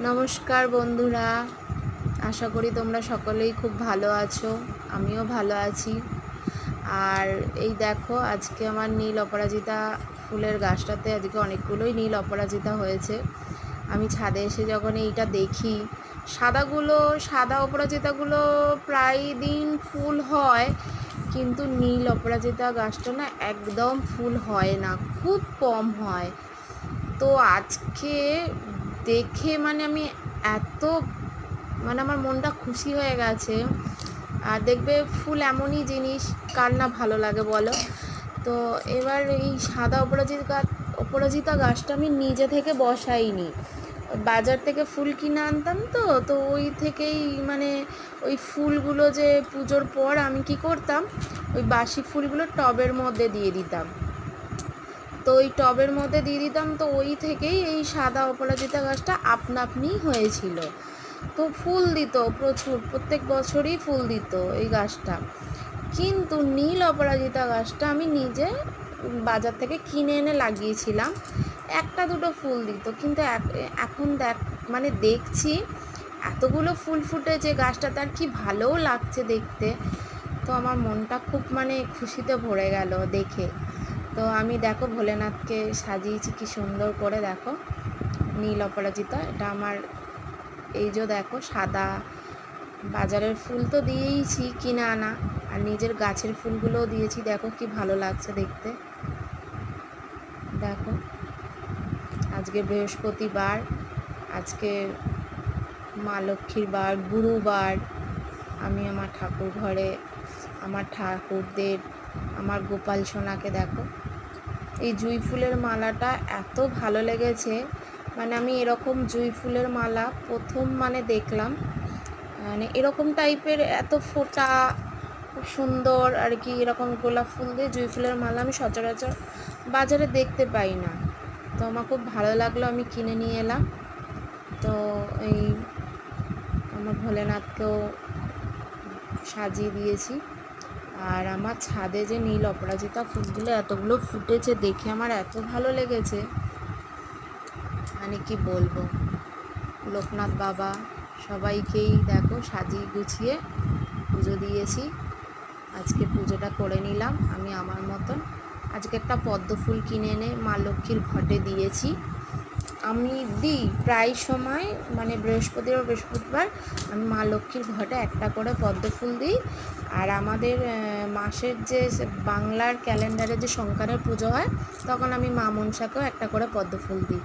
নমস্কার বন্ধুরা, আশা করি তোমরা সকলেই খুব ভালো আছো। আমিও ভালো আছি। আর এই দেখো, আজকে আমার নীল অপরাজিতা ফুলের গাছটাতে আজকে অনেকগুলোই নীল অপরাজিতা হয়েছে। আমি ছাদে এসে যখন এইটা দেখি, সাদা অপরাজিতাগুলো প্রায় দিন ফুল হয়, কিন্তু নীল অপরাজিতা গাছটা না একদম ফুল হয় না, খুব কম হয়। তো আজকে দেখে আমি এত আমার মনটা খুশি হয়ে গেছে। আর দেখবে ফুল এমনই জিনিস, কার না ভালো লাগে বলো। তো এবার এই সাদা অপরাজিতা গাছটা আমি নিজে থেকে বসাইনি, বাজার থেকে ফুল কিনে আনতাম। তো তো ওই থেকেই ওই ফুলগুলো যে পুজোর পর আমি কি করতাম, ওই বাসি ফুলগুলো টবের মধ্যে দিয়ে দিতাম। তো ওই টবের মধ্যে দিয়ে দিতাম, তো ওই থেকেই এই সাদা অপরাজিতা গাছটা আপনা আপনিই হয়েছিল। তো ফুল দিত প্রচুর, প্রত্যেক বছরই ফুল দিত এই গাছটা। কিন্তু নীল অপরাজিতা গাছটা আমি নিজে বাজার থেকে কিনে এনে লাগিয়েছিলাম, একটা দুটো ফুল দিত। কিন্তু এখন দেখছি এতগুলো ফুল ফুটেছে গাছটা, তার কি ভালোও লাগছে দেখতে। তো আমার মনটা খুব খুশিতে ভরে গেল দেখে। তো আমি দেখো ভোলেনাথকে সাজিয়েছি কি সুন্দর করে, দেখো নীল অপরাজিতা। এটা আমার এই যে দেখো সাদা, বাজারের ফুল তো দিয়েইছি কিনে আনা, আর নিজের গাছের ফুলগুলোও দিয়েছি। দেখো কি ভালো লাগছে দেখতে। দেখো আজকে বৃহস্পতিবার, আজকে মা লক্ষ্মীর বার, গুরুবার। আমি আমার ঠাকুর ঘরে আমার ঠাকুরদের, আমার গোপাল সোনাকে দেখো এই জুঁই ফুলের মালাটা এত ভালো লেগেছে। আমি এরকম জুঁই ফুলের মালা প্রথম দেখলাম। এরকম টাইপের এত ফোঁটা, খুব সুন্দর আর কি, এরকম গোলাপ ফুল দিয়ে জুঁই ফুলের মালা আমি সচরাচর বাজারে দেখতে পাই না। তো আমার খুব ভালো লাগলো, আমি কিনে নিয়ে এলাম। তো এই আমার ভোলেনাথকেও সাজিয়ে দিয়েছি। আর আমার ছাদে যে নীল অপরাজিতা ফুলগুলো এতগুলো ফুটেছে দেখে আমার এত ভালো লেগেছে, কি বলবো। লোকনাথ বাবা সবাইকেই দেখো সাজিয়ে গুছিয়ে পুজো দিয়েছি। আজকে পুজোটা করে নিলাম আমি আমার মতন। আজকে একটা পদ্ম ফুল কিনে এনে মা লক্ষ্মীর ঘটে দিয়েছি। আমি দিই প্রায় সময়, বৃহস্পতিবার আমি মা লক্ষ্মীর ঘটে একটা করে পদ্ম ফুল দিই। আর আমাদের মাসের যে বাংলার ক্যালেন্ডারে যে শঙ্করের পুজো হয়, তখন আমি মা মনসাকেও একটা করে পদ্ম ফুল দিই।